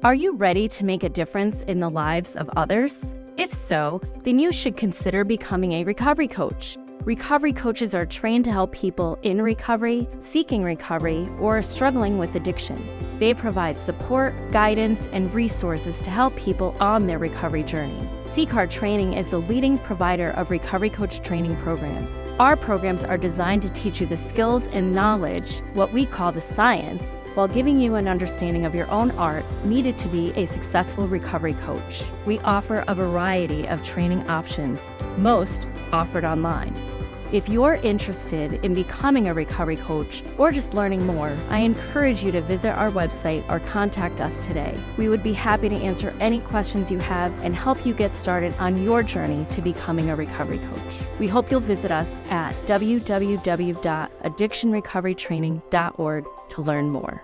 Are you ready to make a difference in the lives of others? If so, then you should consider becoming a recovery coach. Recovery coaches are trained to help people in recovery, seeking recovery, or struggling with addiction. They provide support, guidance, and resources to help people on their recovery journey. CCAR Training is the leading provider of recovery coach training programs. Our programs are designed to teach you the skills and knowledge, what we call the science, while giving you an understanding of your own art needed to be a successful recovery coach. We offer a variety of training options, most offered online. If you're interested in becoming a recovery coach or just learning more, I encourage you to visit our website or contact us today. We would be happy to answer any questions you have and help you get started on your journey to becoming a recovery coach. We hope you'll visit us at www.addictionrecoverytraining.org to learn more.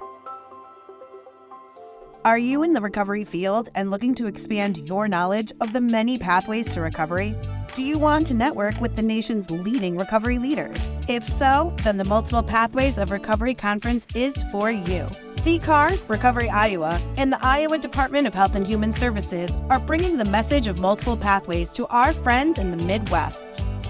Are you in the recovery field and looking to expand your knowledge of the many pathways to recovery? Do you want to network with the nation's leading recovery leaders? If so, then the Multiple Pathways of Recovery Conference is for you. CCAR, Recovery Iowa, and the Iowa Department of Health and Human Services are bringing the message of multiple pathways to our friends in the Midwest.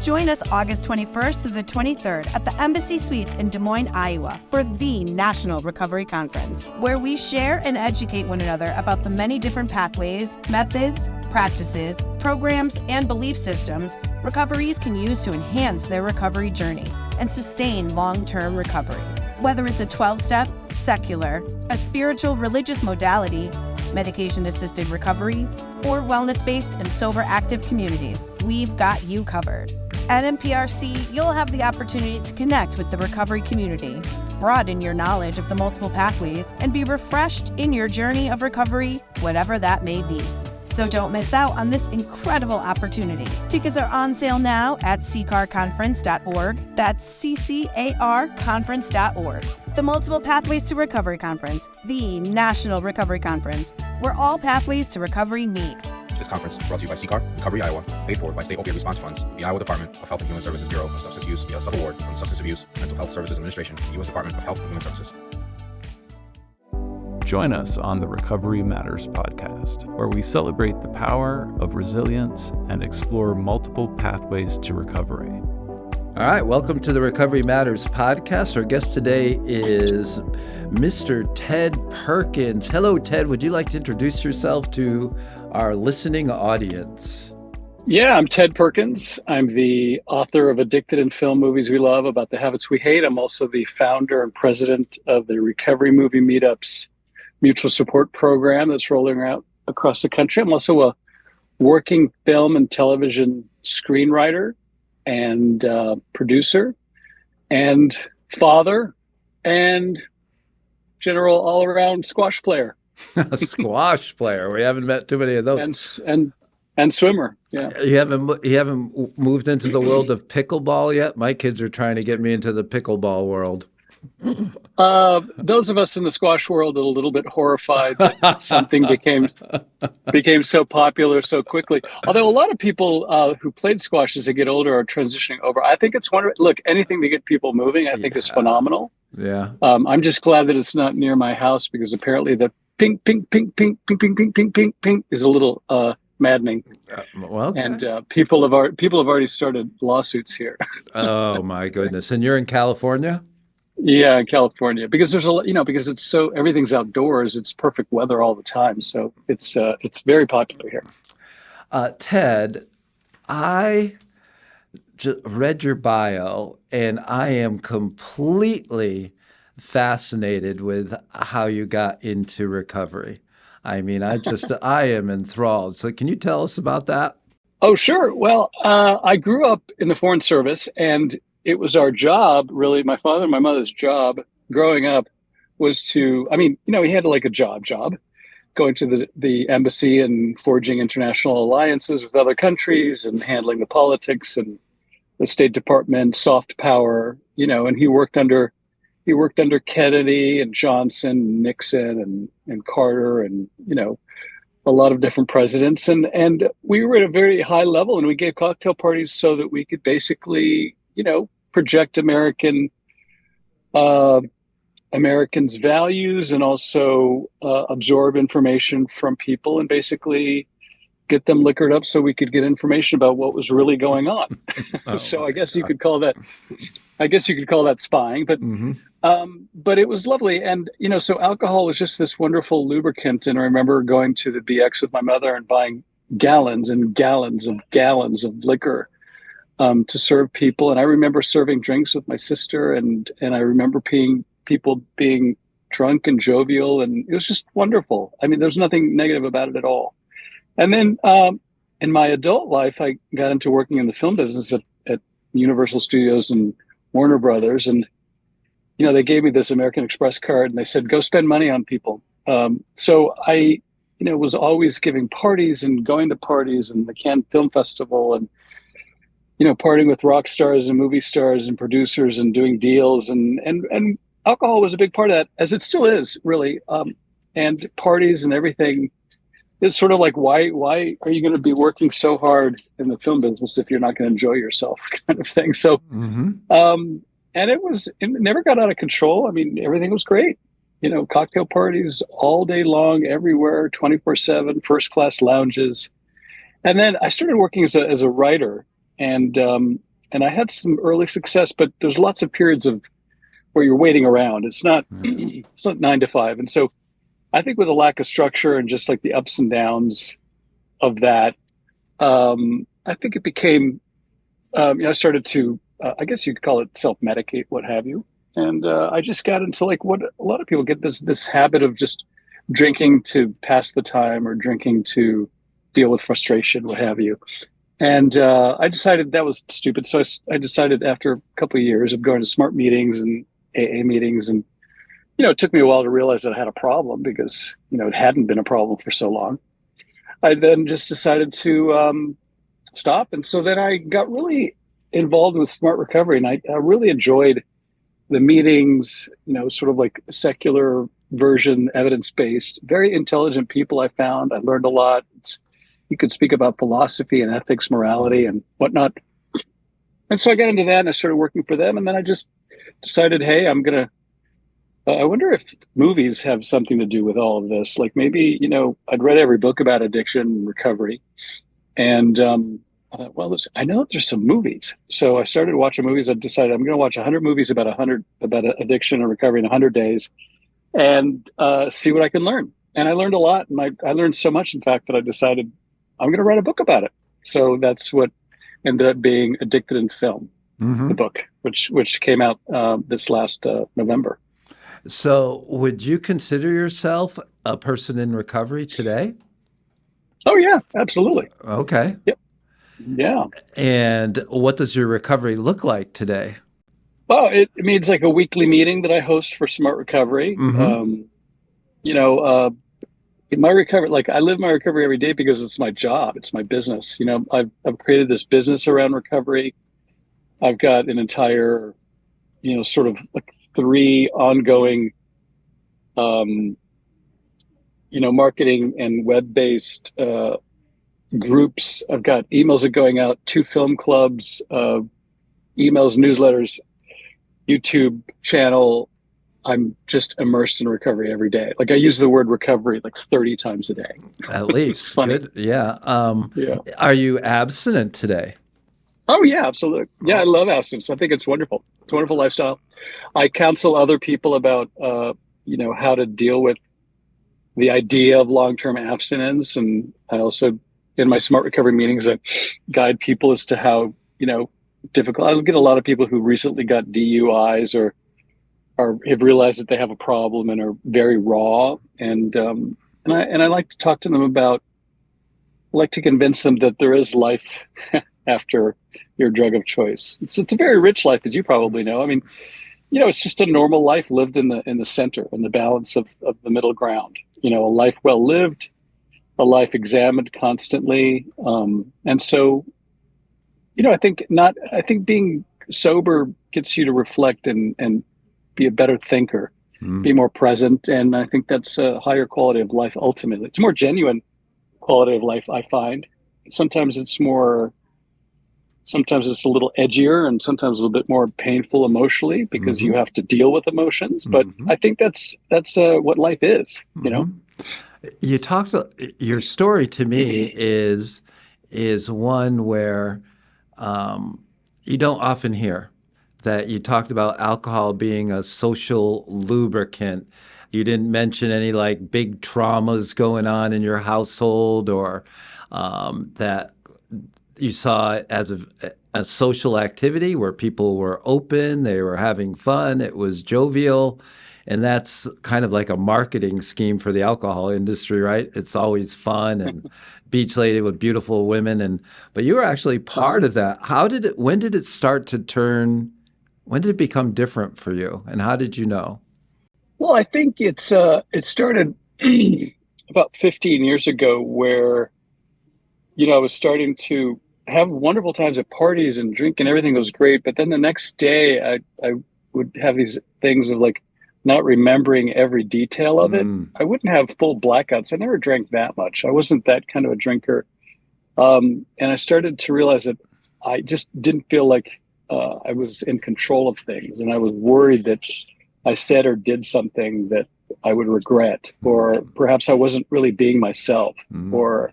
Join us August 21st through the 23rd at the Embassy Suites in Des Moines, Iowa for the National Recovery Conference, where we share and educate one another about the many different pathways, methods, practices, programs, and belief systems recoveries can use to enhance their recovery journey and sustain long-term recovery. Whether it's a 12-step, secular, a spiritual religious modality, medication-assisted recovery, or wellness-based and sober active communities, we've got you covered. At MPRC, you'll have the opportunity to connect with the recovery community, broaden your knowledge of the multiple pathways, and be refreshed in your journey of recovery, whatever that may be. So don't miss out on this incredible opportunity. Tickets are on sale now at ccarconference.org. That's CCARconference.org. The Multiple Pathways to Recovery Conference, the National Recovery Conference, where all pathways to recovery meet. This conference brought to you by CCAR, Recovery Iowa, paid for by State Opioid Response Funds, the Iowa Department of Health and Human Services Bureau of Substance Use via sub-award from the Substance Abuse Mental Health Services Administration, the U.S. Department of Health and Human Services. Join us on the Recovery Matters podcast, where we celebrate the power of resilience and explore multiple pathways to recovery. All right, welcome to the Recovery Matters podcast. Our guest today is Mr. Ted Perkins. Hello, Ted. Would you like to introduce yourself to our listening audience? Yeah, I'm Ted Perkins. I'm the author of Addicted in Film Movies We Love About the Habits We Hate. I'm also the founder and president of the Recovery Movie Meetups mutual support program that's rolling out across the country. I'm also a working film and television screenwriter and producer and father and general all-around squash player. A squash player. We haven't met too many of those. And swimmer. Yeah. You haven't moved into the world of pickleball yet? My kids are trying to get me into the pickleball world. Those of us in the squash world are a little bit horrified that something became so popular so quickly. Although a lot of people who played squash as they get older are transitioning over. I think it's wonderful. Look, anything to get people moving, I think is phenomenal. Yeah. I'm just glad that it's not near my house because apparently the ping, ping, ping, ping, ping, ping, ping, ping, ping, ping is a little maddening. Well, okay. And people have already started lawsuits here. Oh my goodness! And you're in California? Yeah, in California, because there's because it's so everything's outdoors. It's perfect weather all the time, so it's very popular here. Ted, I read your bio, and I am completely fascinated with how you got into recovery. I mean, I am enthralled. So, can you tell us about that? Oh, sure. Well, I grew up in the Foreign Service, and it was our job, really, my father and my mother's job growing up was to, we had like a job, going to the embassy and forging international alliances with other countries and handling the politics and the State Department, soft power, and he worked under Kennedy and Johnson, Nixon and Carter and, a lot of different presidents. And we were at a very high level and we gave cocktail parties so that we could basically, project American Americans' values and also absorb information from people and basically get them liquored up so we could get information about what was really going on. Oh So my I guess you God. could call that, spying, Hmm. but it was lovely. And, so alcohol was just this wonderful lubricant. And I remember going to the BX with my mother and buying gallons and gallons of liquor to serve people. And I remember serving drinks with my sister, and I remember people being drunk and jovial, and it was just wonderful. I mean, there's nothing negative about it at all. And then in my adult life, I got into working in the film business at Universal Studios and Warner Brothers. And, they gave me this American Express card and they said, go spend money on people. So I, was always giving parties and going to parties and the Cannes Film Festival and, partying with rock stars and movie stars and producers and doing deals. And alcohol was a big part of that, as it still is, really. And parties and everything. It's sort of like, why are you going to be working so hard in the film business if you're not going to enjoy yourself, kind of thing. So, Hmm. and it never got out of control. I mean, everything was great. Cocktail parties all day long, everywhere, 24/7, first class lounges. And then I started working as a writer, and I had some early success, but there's lots of periods of where you're waiting around. It's not it's not 9 to 5, and so I think with a lack of structure and just like the ups and downs of that, I think it became, I started to, I guess you could call it self-medicate, what have you. And I just got into like what a lot of people get, this habit of just drinking to pass the time or drinking to deal with frustration, what have you. And I decided that was stupid. So I decided after a couple of years of going to SMART meetings and AA meetings, and it took me a while to realize that I had a problem because, it hadn't been a problem for so long. I then just decided to stop. And so then I got really involved with Smart Recovery, and I really enjoyed the meetings, sort of like secular version, evidence-based, very intelligent people I found. I learned a lot. You could speak about philosophy and ethics, morality and whatnot. And so I got into that and I started working for them. And then I just decided, hey, I wonder if movies have something to do with all of this. Like maybe, I'd read every book about addiction and recovery. And I thought, well, I know there's some movies. So I started watching movies. I decided I'm going to watch 100 movies about addiction and recovery in 100 days and see what I can learn. And I learned a lot. And I learned so much, in fact, that I decided I'm going to write a book about it. So that's what ended up being Addicted in Film, the book, which came out this last November. So, would you consider yourself a person in recovery today? Oh, yeah, absolutely. Okay. Yep. Yeah. And what does your recovery look like today? Well, it means like a weekly meeting that I host for Smart Recovery. Mm-hmm. In my recovery, like I live my recovery every day because it's my job. It's my business. I've created this business around recovery. I've got an entire, sort of like 3 ongoing, marketing and web-based groups. I've got emails that are going out, 2 film clubs, emails, newsletters, YouTube channel. I'm just immersed in recovery every day. Like I use the word recovery like 30 times a day. At least. It's funny. Good. Yeah. Yeah. Are you abstinent today? Oh yeah, absolutely. Yeah, I love abstinence. I think it's wonderful. It's a wonderful lifestyle. I counsel other people about, how to deal with the idea of long-term abstinence. And I also, in my Smart Recovery meetings, I guide people as to how, difficult. I get a lot of people who recently got DUIs or have realized that they have a problem and are very raw. And I like to talk to them about, I like to convince them that there is life after your drug of choice. It's a very rich life, as you probably know. I mean, it's just a normal life lived in the center, in the balance of the middle ground. A life well lived, a life examined constantly. And so, I think being sober gets you to reflect and be a better thinker, be more present. And I think that's a higher quality of life ultimately. It's a more genuine quality of life, I find. Sometimes it's more Sometimes it's a little edgier and sometimes a little bit more painful emotionally because you have to deal with emotions. But I think that's what life is, you know? You talked. Your story to me is one where you don't often hear that. You talked about alcohol being a social lubricant. You didn't mention any like big traumas going on in your household, or that you saw it as a social activity where people were open, they were having fun, it was jovial. And that's kind of like a marketing scheme for the alcohol industry, right? It's always fun and beach lady with beautiful women. But you were actually part of that. When did it start to turn, when did it become different for you? And how did you know? Well, I think it started about 15 years ago where, I was starting to have wonderful times at parties and drink and everything was great. But then the next day I would have these things of like not remembering every detail of it. I wouldn't have full blackouts. I never drank that much. I wasn't that kind of a drinker. And I started to realize that I just didn't feel like I was in control of things. And I was worried that I said or did something that I would regret, or perhaps I wasn't really being myself, or,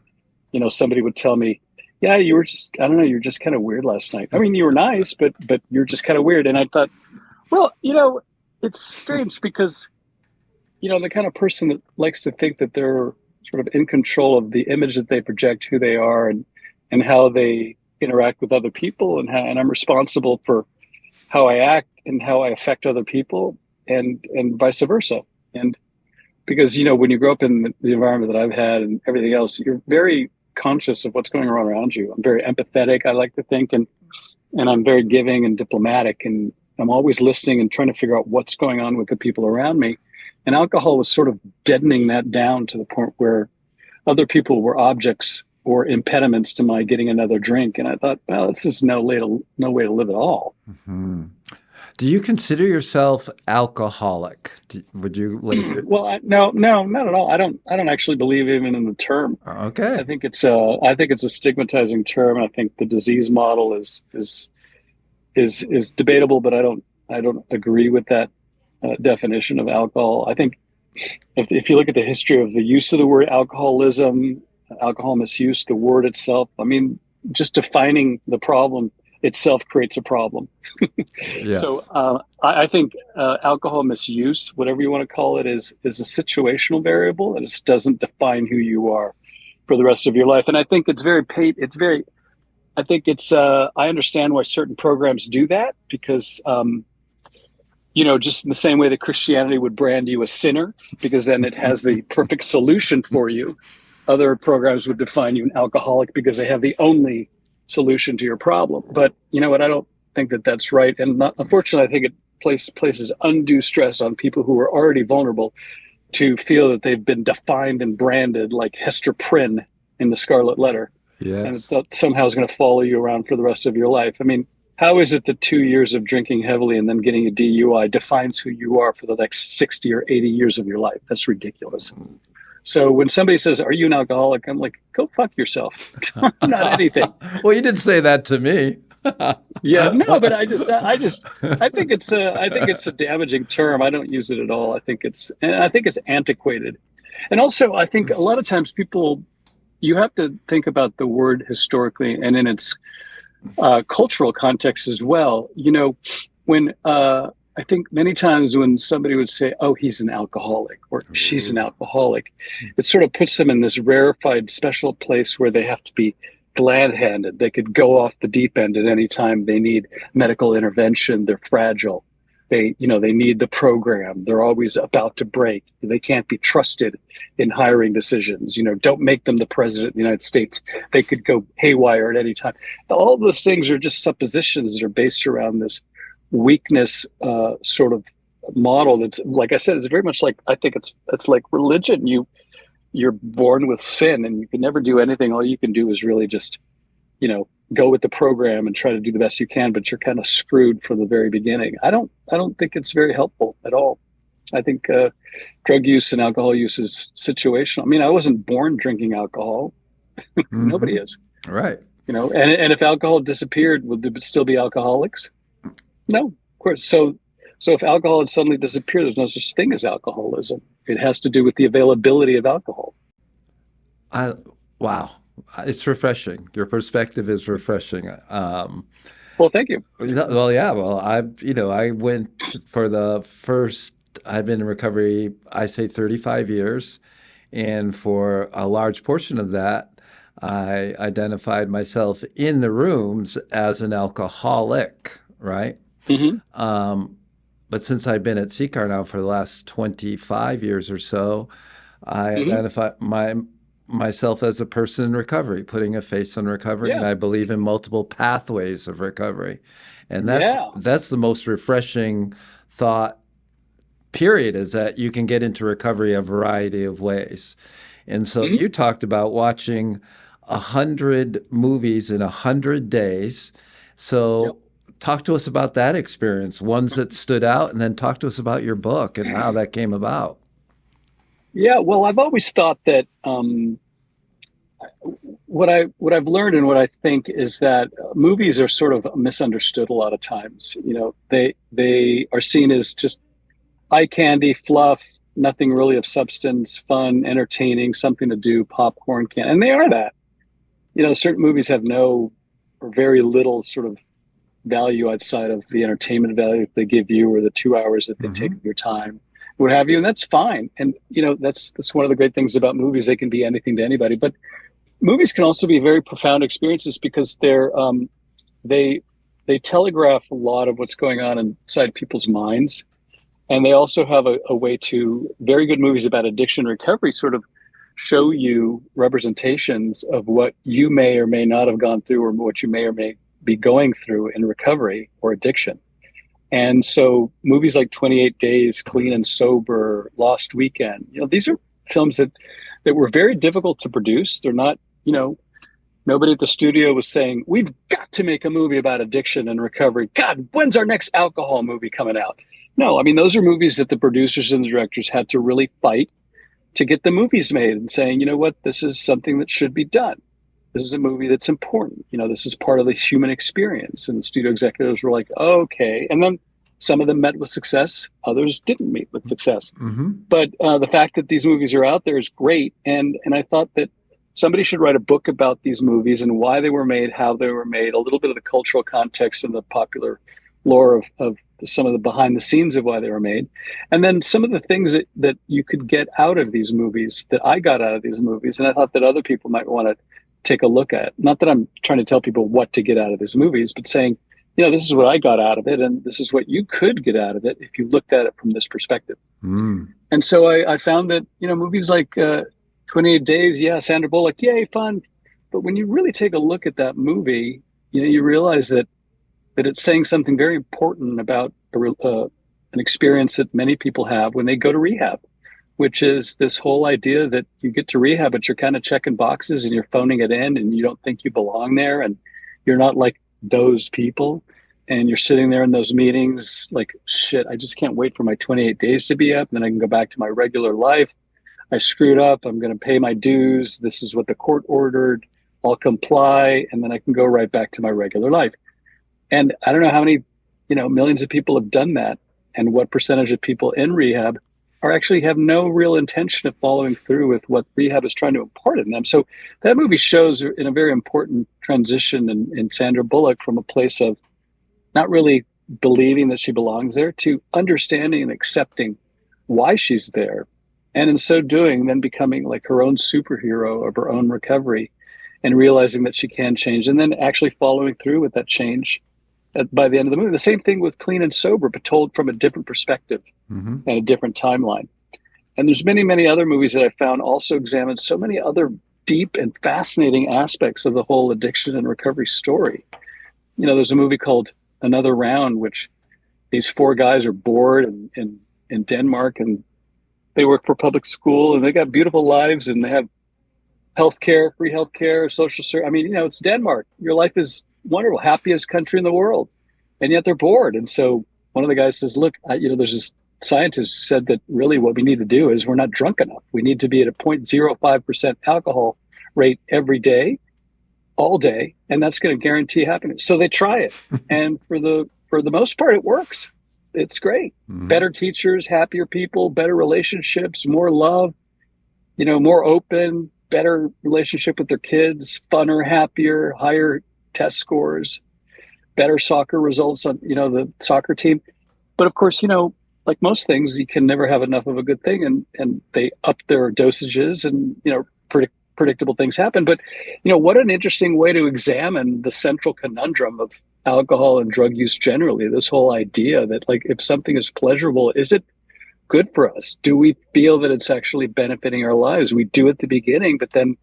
somebody would tell me, yeah, you were just, I don't know, you're just kind of weird last night. I mean, you were nice, but you're just kind of weird. And I thought, well, it's strange because, the kind of person that likes to think that they're sort of in control of the image that they project, who they are, and how they interact with other people, and I'm responsible for how I act and how I affect other people, and vice versa. And because, when you grow up in the environment that I've had and everything else, you're very conscious of what's going on around you. I'm very empathetic, I like to think, and I'm very giving and diplomatic, and I'm always listening and trying to figure out what's going on with the people around me. And alcohol was sort of deadening that down to the point where other people were objects or impediments to my getting another drink. And I thought, well, this is no way to live at all. Do you consider yourself alcoholic? Would you? Well, no, not at all. I don't actually believe even in the term. Okay. I think it's a stigmatizing term. I think the disease model is debatable, but I don't agree with that definition of alcohol. I think if you look at the history of the use of the word alcoholism, alcohol misuse, the word itself, I mean, just defining the problem itself creates a problem. Yes. So I think alcohol misuse, whatever you want to call it, is a situational variable, and it doesn't define who you are for the rest of your life. And I think I understand why certain programs do that, because just in the same way that Christianity would brand you a sinner because then it has the perfect solution for you, other programs would define you an alcoholic because they have the only solution to your problem. But you know what? I don't think that that's right. And unfortunately, I think it places undue stress on people who are already vulnerable to feel that they've been defined and branded like Hester Prynne in The Scarlet Letter. Yes. And that somehow is going to follow you around for the rest of your life. I mean, how is it that 2 years of drinking heavily and then getting a DUI defines who you are for the next 60 or 80 years of your life? That's ridiculous. So when somebody says, "Are you an alcoholic?" I'm like, "Go fuck yourself." I'm not anything. Well, you did say that to me. Yeah, no, but I think it's a damaging term. I don't use it at all. I think it's antiquated. And also I think a lot of times you have to think about the word historically and in its cultural context as well. When I think many times when somebody would say, "Oh, he's an alcoholic," or "She's an alcoholic," it sort of puts them in this rarefied, special place where they have to be glad-handed. They could go off the deep end at any time. They need medical intervention. They're fragile. They need the program. They're always about to break. They can't be trusted in hiring decisions. Don't make them the president of the United States. They could go haywire at any time. All those things are just suppositions that are based around this weakness sort of model. That's, like I said, it's very much like, I think it's like religion. You're born with sin and you can never do anything. All you can do is really just, go with the program and try to do the best you can, but you're kind of screwed from the very beginning. I don't think it's very helpful at all. I think drug use and alcohol use is situational. I mean, I wasn't born drinking alcohol. Nobody is. Right. And if alcohol disappeared, would there still be alcoholics? No, of course. So if alcohol had suddenly disappeared, there's no such thing as alcoholism. It has to do with the availability of alcohol. Wow, it's refreshing. Your perspective is refreshing. Well, thank you. Well, yeah. Well, I went for the first. I've been in recovery, I say 35 years, and for a large portion of that, I identified myself in the rooms as an alcoholic, right? Mm-hmm. But since I've been at CCAR now for the last 25 years or so, I Mm-hmm. identify myself as a person in recovery, putting a face on recovery, and Yeah. I believe in multiple pathways of recovery. And Yeah. that's the most refreshing thought, period, is that you can get into recovery a variety of ways. And so Mm-hmm. you talked about watching 100 movies in 100 days. Yep. So talk to us about that experience, ones that stood out, and then talk to us about your book and how that came about. Yeah. Well, I've always thought that what I've learned and what I think is that movies are sort of misunderstood a lot of times. They are seen as just eye candy, fluff, nothing really of substance, fun, entertaining, something to do, popcorn can, and they are that. Certain movies have no or very little sort of value outside of the entertainment value that they give you or the 2 hours that they take of your time, what have you, and that's fine. And that's one of the great things about movies. They can be anything to anybody, but movies can also be very profound experiences because they telegraph a lot of what's going on inside people's minds. And they also have a way to, very good movies about addiction recovery sort of show you representations of what you may or may not have gone through or what you may or may be going through in recovery or addiction. And so movies like 28 Days, Clean and Sober, Lost Weekend, these are films that were very difficult to produce. They're not, nobody at the studio was saying, we've got to make a movie about addiction and recovery. God, when's our next alcohol movie coming out? No, I mean, those are movies that the producers and the directors had to really fight to get the movies made and saying, you know what, this is something that should be done. This is a movie that's important. This is part of the human experience. And the studio executives were like, okay. And then some of them met with success. Others didn't meet with success. Mm-hmm. But the fact that these movies are out there is great. And I thought that somebody should write a book about these movies and why they were made, how they were made, a little bit of the cultural context and the popular lore of some of the behind the scenes of why they were made. And then some of the things that you could get out of these movies, that I got out of these movies. And I thought that other people might want to take a look at. Not that I'm trying to tell people what to get out of these movies, but saying, this is what I got out of it. And this is what you could get out of it if you looked at it from this perspective. Mm. And so I found that, movies like 28 Days, yeah, Sandra Bullock, yay, fun. But when you really take a look at that movie, you realize that it's saying something very important about an experience that many people have when they go to rehab, which is this whole idea that you get to rehab, but you're kind of checking boxes and you're phoning it in and you don't think you belong there. And you're not like those people. And you're sitting there in those meetings like, shit, I just can't wait for my 28 days to be up. And then I can go back to my regular life. I screwed up. I'm going to pay my dues. This is what the court ordered. I'll comply. And then I can go right back to my regular life. And I don't know how many, millions of people have done that, and what percentage of people in rehab are actually have no real intention of following through with what rehab is trying to impart in them. So that movie shows in a very important transition in Sandra Bullock from a place of not really believing that she belongs there to understanding and accepting why she's there. And in so doing, then becoming like her own superhero of her own recovery and realizing that she can change, and then actually following through with that change by the end of the movie. The same thing with Clean and Sober, but told from a different perspective and a different timeline. And there's many, many other movies that I found also examine so many other deep and fascinating aspects of the whole addiction and recovery story. There's a movie called Another Round, which these four guys are bored in Denmark, and they work for public school, and they got beautiful lives, and they have healthcare, free healthcare, social service. I mean, it's Denmark. Your life is wonderful, happiest country in the world, and yet they're bored. And so one of the guys says, look, there's this scientist who said that really what we need to do is we're not drunk enough. We need to be at a 0.05% alcohol rate every day. all day, and that's going to guarantee happiness. So they try it. And for the most part, it works. It's great. Better teachers, happier people, better relationships, more love, more open, better relationship with their kids, funner, happier, higher test scores, better soccer results on, the soccer team. But of course, like most things, you can never have enough of a good thing, and they up their dosages, and, predictable things happen. But, what an interesting way to examine the central conundrum of alcohol and drug use generally, this whole idea that, like, if something is pleasurable, is it good for us? Do we feel that it's actually benefiting our lives? We do at the beginning, but then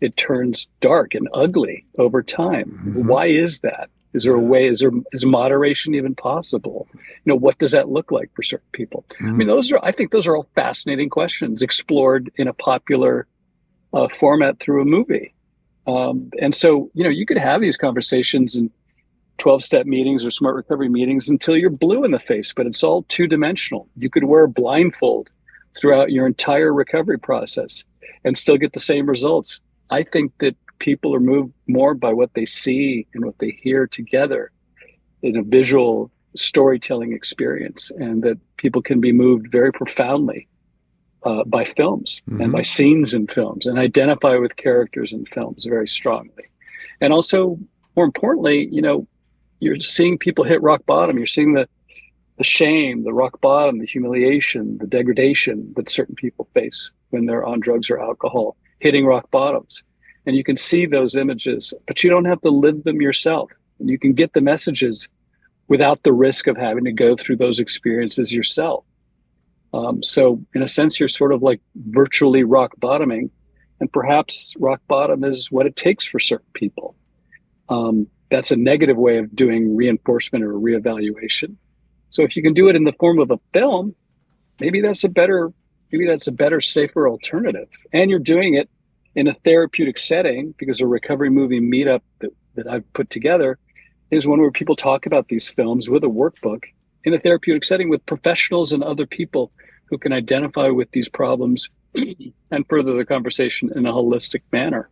it turns dark and ugly over time. Why is that? Is there a way? Is moderation even possible? What does that look like for certain people? I mean, I think those are all fascinating questions explored in a popular format through a movie. And so, you could have these conversations in 12-step meetings or smart recovery meetings until you're blue in the face, but it's all two-dimensional. You could wear a blindfold throughout your entire recovery process and still get the same results. I think that people are moved more by what they see and what they hear together in a visual storytelling experience, and that people can be moved very profoundly by films and by scenes in films, and identify with characters in films very strongly. And also, more importantly, you're seeing people hit rock bottom. You're seeing the shame, the rock bottom, the humiliation, the degradation that certain people face when they're on drugs or alcohol, hitting rock bottoms. And you can see those images, but you don't have to live them yourself. And you can get the messages without the risk of having to go through those experiences yourself. So in a sense, you're sort of like virtually rock bottoming, and perhaps rock bottom is what it takes for certain people. That's a negative way of doing reinforcement or reevaluation. So if you can do it in the form of a film, maybe that's a better, safer alternative. And you're doing it in a therapeutic setting, because a recovery movie meetup that I've put together is one where people talk about these films with a workbook in a therapeutic setting with professionals and other people who can identify with these problems and further the conversation in a holistic manner.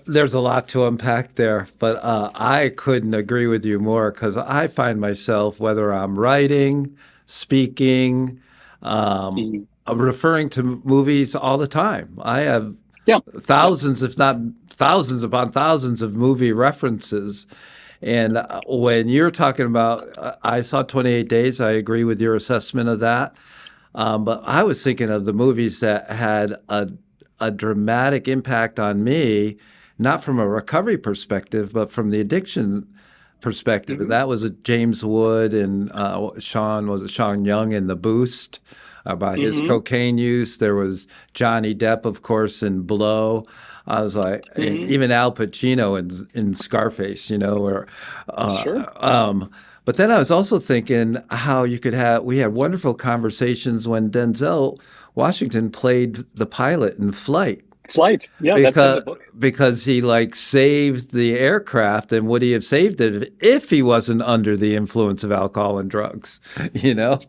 There's a lot to unpack there, but I couldn't agree with you more, because I find myself, whether I'm writing, speaking, referring to movies all the time. I have thousands, if not thousands upon thousands of movie references. And when you're talking about, I saw 28 Days, I agree with your assessment of that. But I was thinking of the movies that had a dramatic impact on me, not from a recovery perspective, but from the addiction perspective. And that was James Wood and Sean Young in The Boost about his cocaine use. There was Johnny Depp, of course, in Blow. I was like, even Al Pacino in Scarface, or but then I was also thinking how we had wonderful conversations when Denzel Washington played the pilot in Flight. Yeah, that's in the book. Because he saved the aircraft, and would he have saved it if he wasn't under the influence of alcohol and drugs? Well,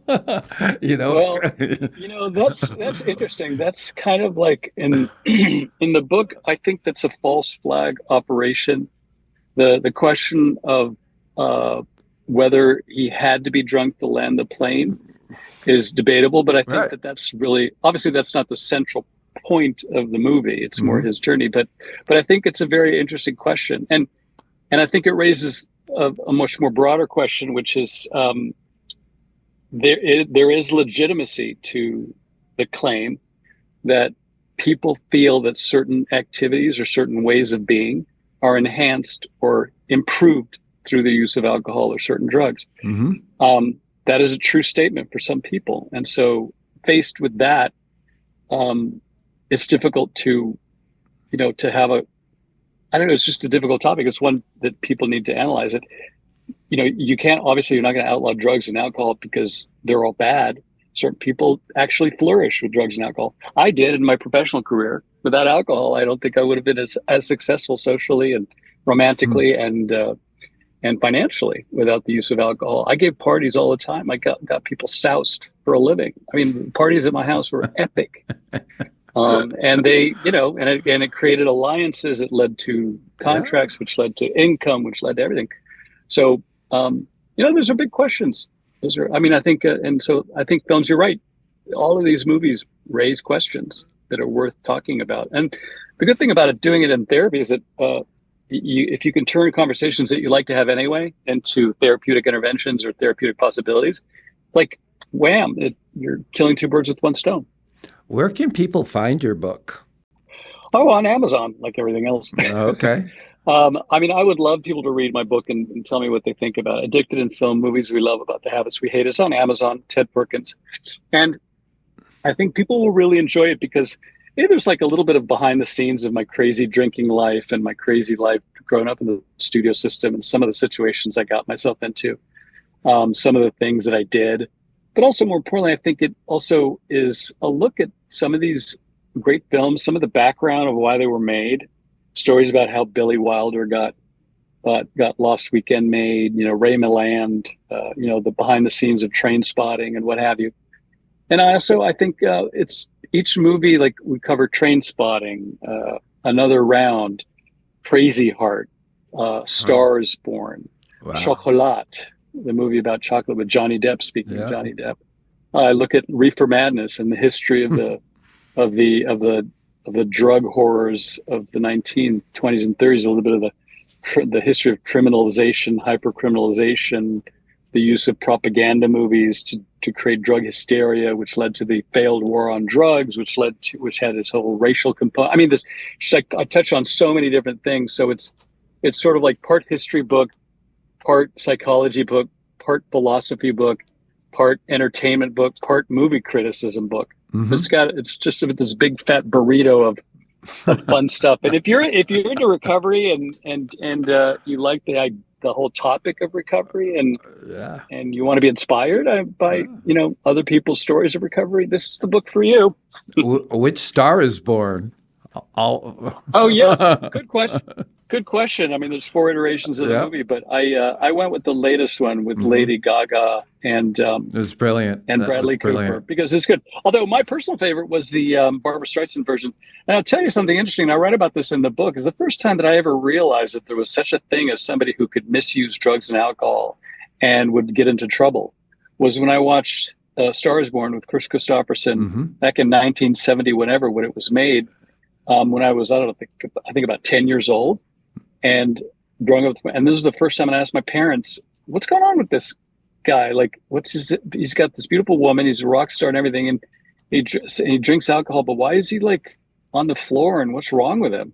that's interesting. That's kind of like in the book. I think that's a false flag operation. The question of whether he had to be drunk to land the plane is debatable, but I think that's really, obviously that's not the central point of the movie. It's more his journey, but I think it's a very interesting question, and I think it raises a much more broader question, which is there is legitimacy to the claim that people feel that certain activities or certain ways of being are enhanced or improved through the use of alcohol or certain drugs. That is a true statement for some people, and so faced with that, it's difficult to have it's just a difficult topic. It's one that people need to analyze it. You can't, obviously you're not going to outlaw drugs and alcohol because they're all bad. Certain people actually flourish with drugs and alcohol. I did in my professional career. Without alcohol, I don't think I would have been as successful socially and romantically and financially without the use of alcohol. I gave parties all the time. I got people soused for a living. I mean, parties at my house were epic. And they, and it created alliances. It led to Yeah. contracts, which led to income, which led to everything. So, those are big questions. I think, and so I think films, you're right. All of these movies raise questions that are worth talking about. And the good thing about doing it in therapy is that if you can turn conversations that you like to have anyway into therapeutic interventions or therapeutic possibilities, it's like, wham, you're killing two birds with one stone. Where can people find your book? Oh, on Amazon, like everything else. Okay. I would love people to read my book and tell me what they think about it. Addicted in Film, Movies We Love About the Habits We Hate. It's on Amazon, Ted Perkins. And I think people will really enjoy it because there's like a little bit of behind the scenes of my crazy drinking life and my crazy life growing up in the studio system and some of the situations I got myself into, some of the things that I did. But also, more importantly, I think it also is a look at some of these great films, some of the background of why they were made, stories about how Billy Wilder got Lost Weekend made, Ray Milland, the behind the scenes of Train Spotting and what have you. And I think it's each movie, like we cover Train Spotting, Another Round, Crazy Heart, Stars Born, Wow. Chocolat, the movie about chocolate with Johnny Depp. Speaking of Johnny Depp, I look at Reefer Madness and the history of the drug horrors of the 1920s and 30s. A little bit of the history of criminalization, hypercriminalization, the use of propaganda movies to create drug hysteria, which led to the failed war on drugs, which had this whole racial component. I mean, I touch on so many different things. So it's sort of like part history book, part psychology book, part philosophy book, part entertainment book, part movie criticism book. Mm-hmm. It's just this big fat burrito of fun stuff. And if you're into recovery and you like the whole topic of recovery and you want to be inspired by other people's stories of recovery, this is the book for you. Which star is born? Oh yes, good question. I mean, there's 4 iterations of the movie, but I went with the latest one with Lady Gaga and it was brilliant, and Bradley Cooper, because it's good. Although my personal favorite was the Barbra Streisand version. And I'll tell you something interesting. I write about this in the book. Is the first time that I ever realized that there was such a thing as somebody who could misuse drugs and alcohol and would get into trouble was when I watched Star is Born with Chris Christopherson back in 1970, when it was made. When I was, I think about 10 years old, and growing up, and this is the first time I asked my parents, what's going on with this guy? Like, he's got this beautiful woman, he's a rock star and everything, and he drinks alcohol, but why is he like on the floor, and what's wrong with him?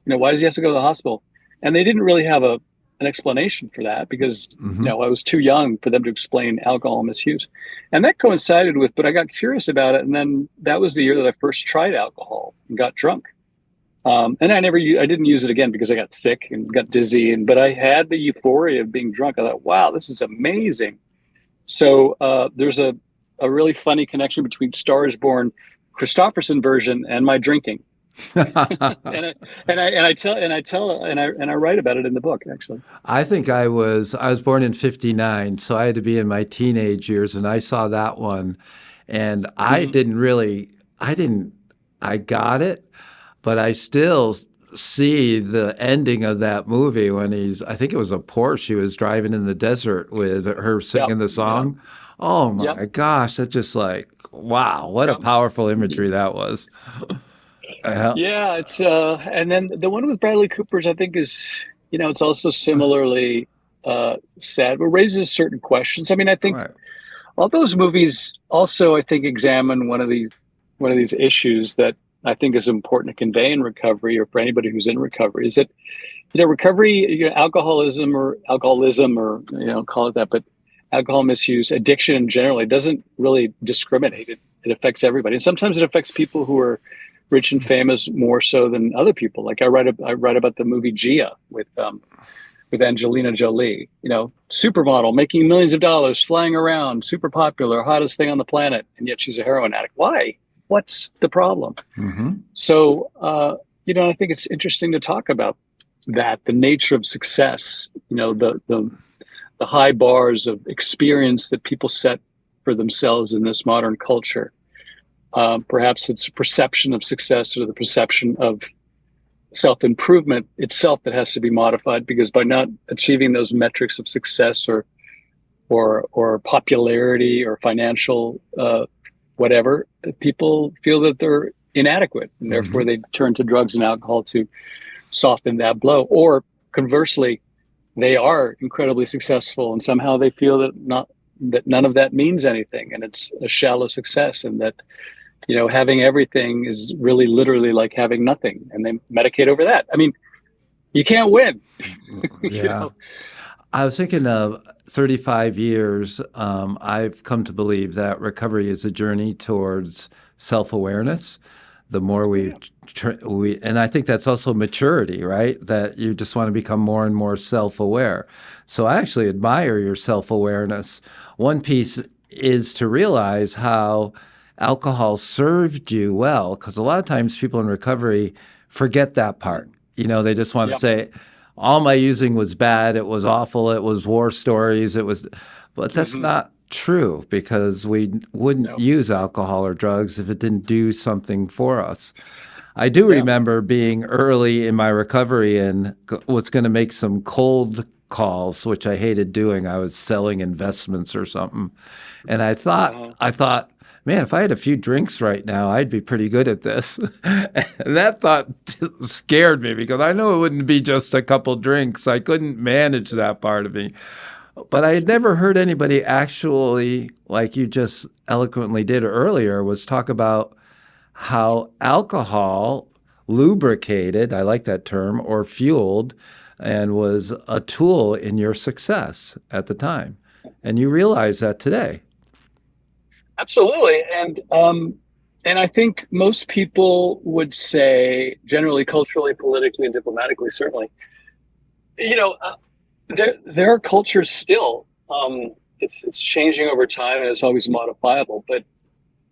Why does he have to go to the hospital? And they didn't really have an explanation for that because, I was too young for them to explain alcohol misuse. And that coincided with, but I got curious about it. And then that was the year that I first tried alcohol and got drunk. And I didn't use it again because I got sick and got dizzy. But I had the euphoria of being drunk. I thought, wow, this is amazing. So there's a really funny connection between Star is Born, Christopherson version, and my drinking. and I write about it in the book, actually. I think I was born in 59, so I had to be in my teenage years, and I saw that one, and I got it, but I still see the ending of that movie when I think it was a Porsche he was driving in the desert with her singing the song. Yep. Oh my gosh, that's just like, wow, what a powerful imagery that was. Yeah, it's and then the one with Bradley Cooper's, I think, is it's also similarly sad, but raises certain questions. I mean, I think all those movies also, I think, examine one of these issues that I think is important to convey in recovery, or for anybody who's in recovery, is that recovery, alcoholism, or call it that, but alcohol misuse, addiction in general, it doesn't really discriminate. It affects everybody, and sometimes it affects people who are rich and famous more so than other people. Like I write about the movie Gia with Angelina Jolie, supermodel, making millions of dollars, flying around, super popular, hottest thing on the planet, and yet she's a heroin addict. Why? What's the problem? So, I think it's interesting to talk about that, the nature of success, the high bars of experience that people set for themselves in this modern culture. Perhaps it's a perception of success or the perception of self-improvement itself that has to be modified, because by not achieving those metrics of success or popularity or financial whatever, people feel that they're inadequate, and therefore they turn to drugs and alcohol to soften that blow. Or conversely, they are incredibly successful and somehow they feel that none of that means anything, and it's a shallow success, and that having everything is really literally like having nothing, and they medicate over that. I mean, you can't win. Yeah. I was thinking of 35 years. I've come to believe that recovery is a journey towards self-awareness. The more and I think that's also maturity, right? That you just want to become more and more self-aware. So I actually admire your self-awareness. One piece is to realize how alcohol served you well, because a lot of times people in recovery forget that part. They just want to say, all my using was bad, it was awful, it was war stories, but that's not true, because we wouldn't use alcohol or drugs if it didn't do something for us. I do remember being early in my recovery and was going to make some cold calls, which I hated doing. I was selling investments or something. And I thought, man, if I had a few drinks right now, I'd be pretty good at this. And that thought scared me, because I know it wouldn't be just a couple drinks. I couldn't manage that part of me. But I had never heard anybody actually, like you just eloquently did earlier, was talk about how alcohol lubricated, I like that term, or fueled, and was a tool in your success at the time. And you realize that today. Absolutely. And I think most people would say, generally, culturally, politically, and diplomatically, certainly, there are cultures still. It's changing over time, and it's always modifiable. But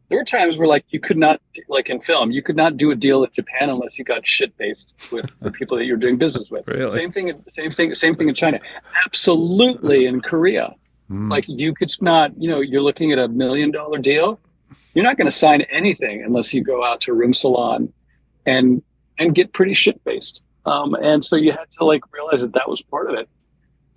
there were times where, like, you could not, like in film, you could not do a deal in Japan unless you got shit-faced with the people that you're doing business with. Really? Same thing in China. Absolutely in Korea. Like, you could not, you're looking at $1 million deal. You're not going to sign anything unless you go out to a room salon and get pretty shit-faced. And so you had to realize that was part of it.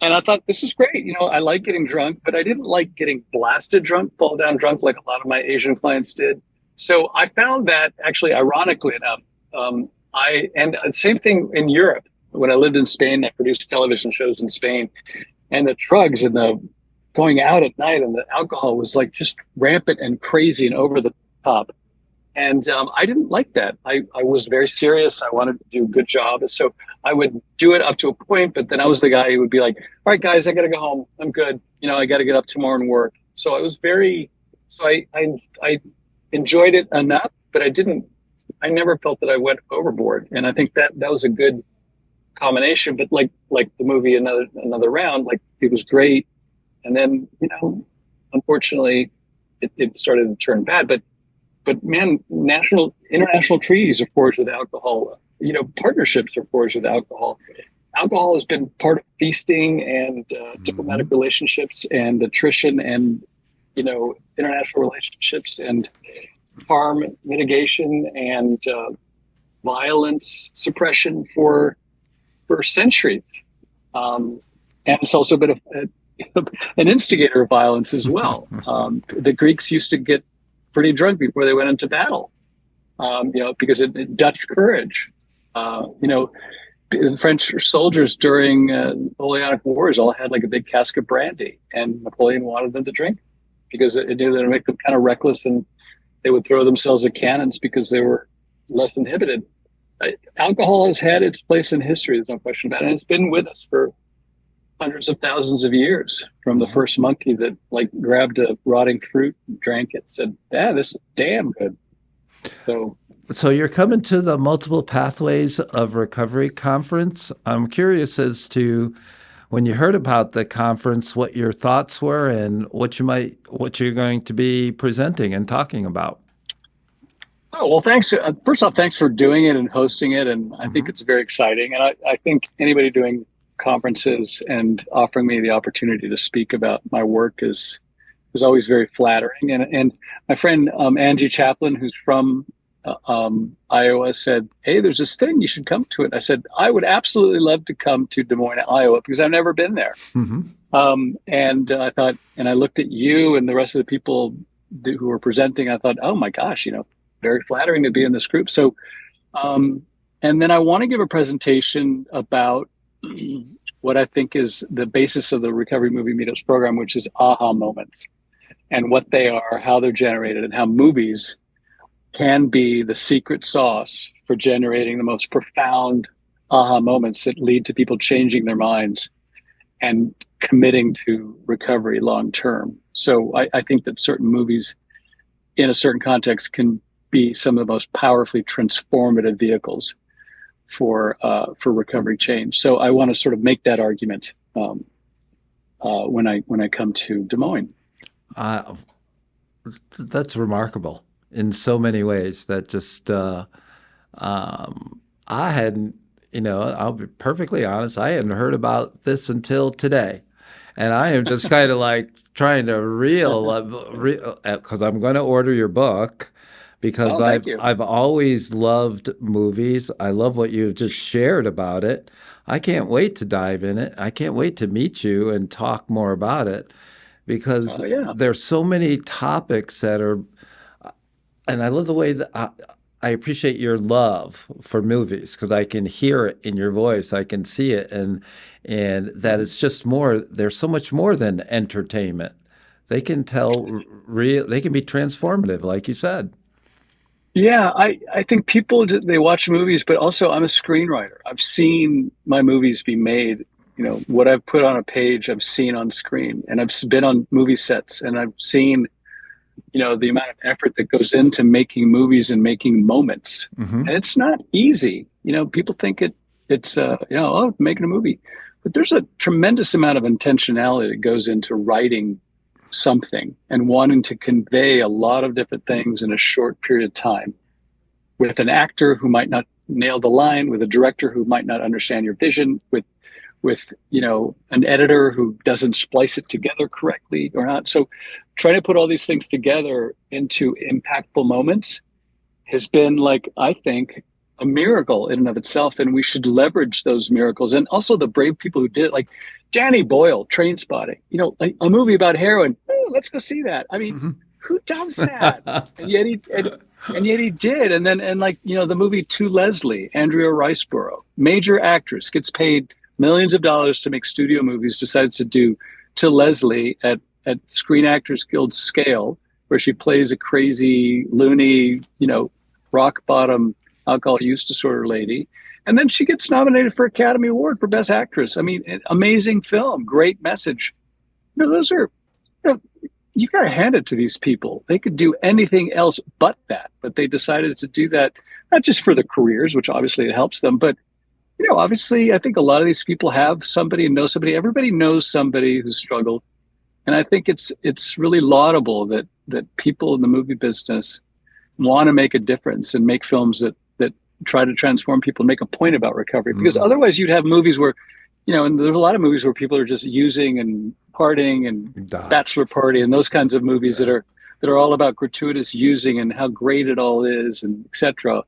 And I thought, this is great. I like getting drunk, but I didn't like getting blasted drunk, fall down drunk like a lot of my Asian clients did. So I found that, actually, ironically enough, and same thing in Europe. When I lived in Spain, I produced television shows in Spain, and the drugs and the going out at night and the alcohol was just rampant and crazy and over the top. And I didn't like that. I was very serious. I wanted to do a good job. And so I would do it up to a point, but then I was the guy who would be like, all right, guys, I got to go home. I'm good. I got to get up tomorrow and work. So I enjoyed it enough, but I never felt that I went overboard. And I think that was a good combination. But like the movie, Another Round, it was great. And then, unfortunately, it started to turn bad. But man, international treaties are forged with alcohol. Partnerships are forged with alcohol. Alcohol has been part of feasting and diplomatic relationships and attrition and, international relationships and harm mitigation and violence suppression for centuries. And it's also been an instigator of violence as well. The Greeks used to get pretty drunk before they went into battle, because it Dutch courage. The French soldiers during Napoleonic Wars all had a big cask of brandy, and Napoleon wanted them to drink because it knew that it would make them kind of reckless, and they would throw themselves at cannons because they were less inhibited. Alcohol has had its place in history, there's no question about it, and it's been with us for hundreds of thousands of years, from the first monkey that grabbed a rotting fruit, drank it, said, this is damn good. So you're coming to the Multiple Pathways of Recovery conference. I'm curious as to, when you heard about the conference, what your thoughts were and what you're going to be presenting and talking about. Oh, well, thanks. First off, thanks for doing it and hosting it. And I think it's very exciting. And I think anybody doing conferences and offering me the opportunity to speak about my work is was always very flattering. And my friend Angie Chaplin, who's from Iowa, said, "Hey, there's this thing, you should come to it." I said, "I would absolutely love to come to Des Moines, Iowa, because I've never been there." And I thought, and I looked at you and the rest of the people who were presenting. I thought, oh my gosh, very flattering to be in this group. So, and then I want to give a presentation about what I think is the basis of the Recovery Movie Meetups program, which is aha moments, and what they are, how they're generated, and how movies can be the secret sauce for generating the most profound aha moments that lead to people changing their minds and committing to recovery long term. So I think that certain movies in a certain context can be some of the most powerfully transformative vehicles for recovery change. So I want to sort of make that argument when I come to Des Moines. That's remarkable in so many ways. That just I hadn't, I'll be perfectly honest, I hadn't heard about this until today. And I am just kind of like trying to because I'm going to order your book, because I've always loved movies. I love what you've just shared about it. I can't wait to dive in it. I can't wait to meet you and talk more about it, because there's so many topics that are, and I love the way that I appreciate your love for movies, because I can hear it in your voice. I can see it. And that it's just more, there's so much more than entertainment. They can tell they can be transformative, like you said. Yeah, I think people, they watch movies, but also I'm a screenwriter. I've seen my movies be made. What I've put on a page, I've seen on screen, and I've been on movie sets, and I've seen, the amount of effort that goes into making movies and making moments. And it's not easy. People think it's making a movie, but there's a tremendous amount of intentionality that goes into writing something and wanting to convey a lot of different things in a short period of time, with an actor who might not nail the line, with a director who might not understand your vision, with an editor who doesn't splice it together correctly or not. So trying to put all these things together into impactful moments has been, like, I think, a miracle in and of itself. And we should leverage those miracles. And also the brave people who did it, like Danny Boyle, Trainspotting, like a movie about heroin. Oh, let's go see that. I mean, who does that? And yet he did. And then, the movie To Leslie, Andrea Riseborough, major actress, gets paid millions of dollars to make studio movies, decides to do To Leslie at Screen Actors Guild scale, where she plays a crazy, loony, rock bottom alcohol use disorder lady. And then she gets nominated for Academy Award for Best Actress. I mean, amazing film, great message. Those are, you got to hand it to these people. They could do anything else but that, but they decided to do that, not just for the careers, which obviously it helps them, but obviously I think a lot of these people have somebody and know somebody. Everybody knows somebody who's struggled. And I think it's really laudable that people in the movie business want to make a difference and make films that try to transform people and make a point about recovery. Because otherwise you'd have movies where, and there's a lot of movies where people are just using and partying and bachelor party and those kinds of movies that are all about gratuitous using and how great it all is, and etc.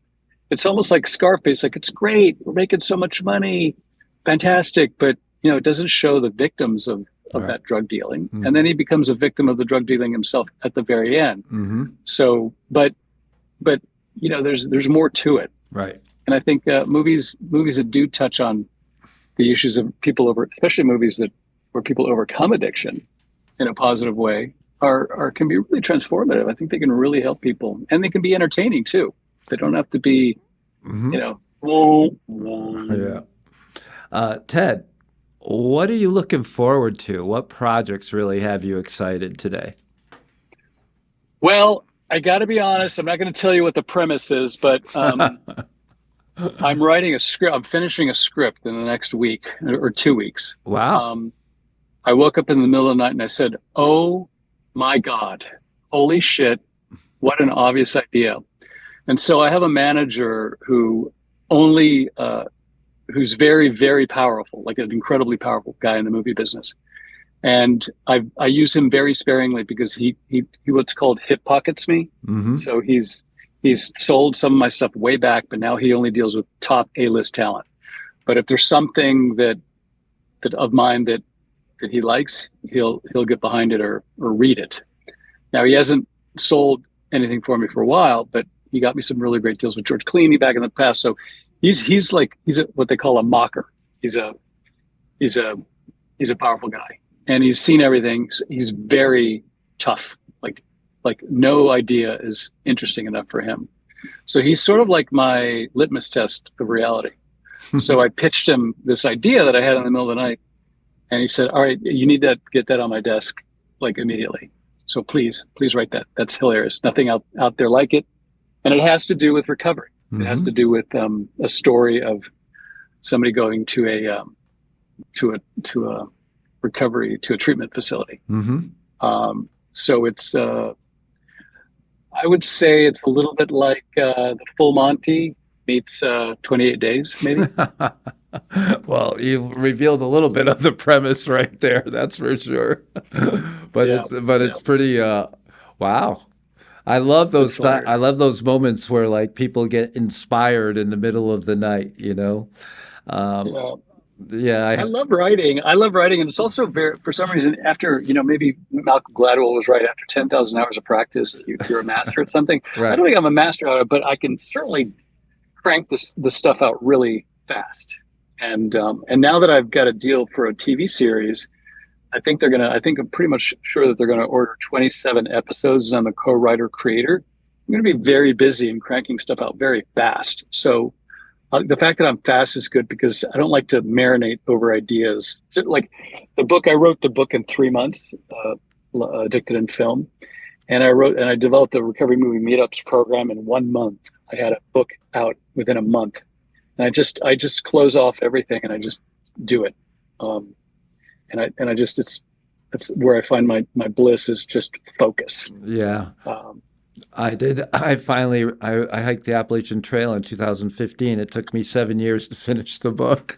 It's almost like Scarface, like, it's great, we're making so much money, fantastic, but it doesn't show the victims of that drug dealing. And then he becomes a victim of the drug dealing himself at the very end. So, but there's more to it. Right. And I think movies that do touch on the issues of people especially movies where people overcome addiction in a positive way can be really transformative. I think they can really help people, and they can be entertaining too. They don't have to be, Yeah. Ted, what are you looking forward to? What projects really have you excited today? Well, I got to be honest. I'm not going to tell you what the premise is, but I'm writing a script. I'm finishing a script in the next week or 2 weeks. Wow. I woke up in the middle of the night and I said, "Oh my God, holy shit. What an obvious idea." And so I have a manager who's very, very powerful, like an incredibly powerful guy in the movie business. And I use him very sparingly because he what's called hip pockets me. Mm-hmm. So he's sold some of my stuff way back, but now he only deals with top A-list talent. But if there's something that of mine that he likes, he'll get behind it or read it. Now he hasn't sold anything for me for a while, but he got me some really great deals with George Clooney back in the past. So he's what they call a mocker. He's a powerful guy, and he's seen everything. He's very tough. Like no idea is interesting enough for him. So he's sort of like my litmus test of reality. So I pitched him this idea that I had in the middle of the night, and he said, "All right, you need to get that on my desk like immediately. So please write that. That's hilarious. Nothing out there like it." And it has to do with recovery. Mm-hmm. It has to do with a story of somebody going to a recovery, to a treatment facility. Mm-hmm. So it's I would say it's a little bit like the Full Monty meets 28 Days, maybe. Well, you revealed a little bit of the premise right there. That's for sure. But it's pretty. Wow. I love those. I love those moments where like people get inspired in the middle of the night. You know. I love writing. And it's also very, for some reason, after, maybe Malcolm Gladwell was right, after 10,000 hours of practice, you're a master at something. Right. I don't think I'm a master at it, but I can certainly crank the stuff out really fast. And now that I've got a deal for a TV series, I'm pretty much sure that they're going to order 27 episodes. I'm a co-writer creator. I'm going to be very busy and cranking stuff out very fast. So the fact that I'm fast is good because I don't like to marinate over ideas. Like I wrote the book in 3 months, Addicted in Film. And I developed the Recovery Movie Meetups program in 1 month. I had a book out within a month. And I just close off everything and I just do it. It's where I find my bliss is just focus. Yeah. I did. I hiked the Appalachian Trail in 2015. It took me 7 years to finish the book.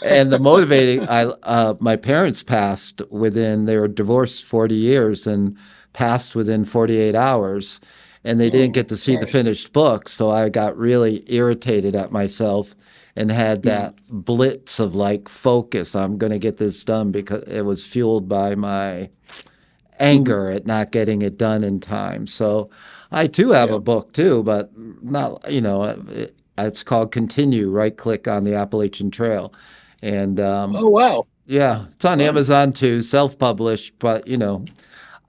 And the motivating, my parents passed they were divorced 40 years and passed within 48 hours. And they didn't get to see the finished book. So I got really irritated at myself and had that blitz of like focus. I'm going to get this done because it was fueled by my anger at not getting it done in time. So I too have a book too, but not, it's called Continue, right click on the Appalachian Trail. And oh, wow. Yeah, it's on Amazon too, self-published, but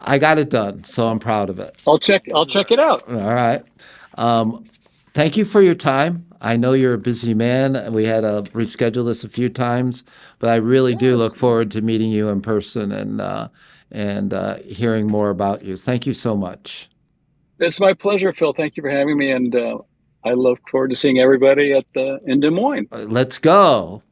I got it done, so I'm proud of it. I'll check it out. All right. Thank you for your time. I know you're a busy man. We had to reschedule this a few times, but I really do look forward to meeting you in person and hearing more about you. Thank you so much. It's my pleasure, Phil. Thank you for having me, and I look forward to seeing everybody in Des Moines. Let's go.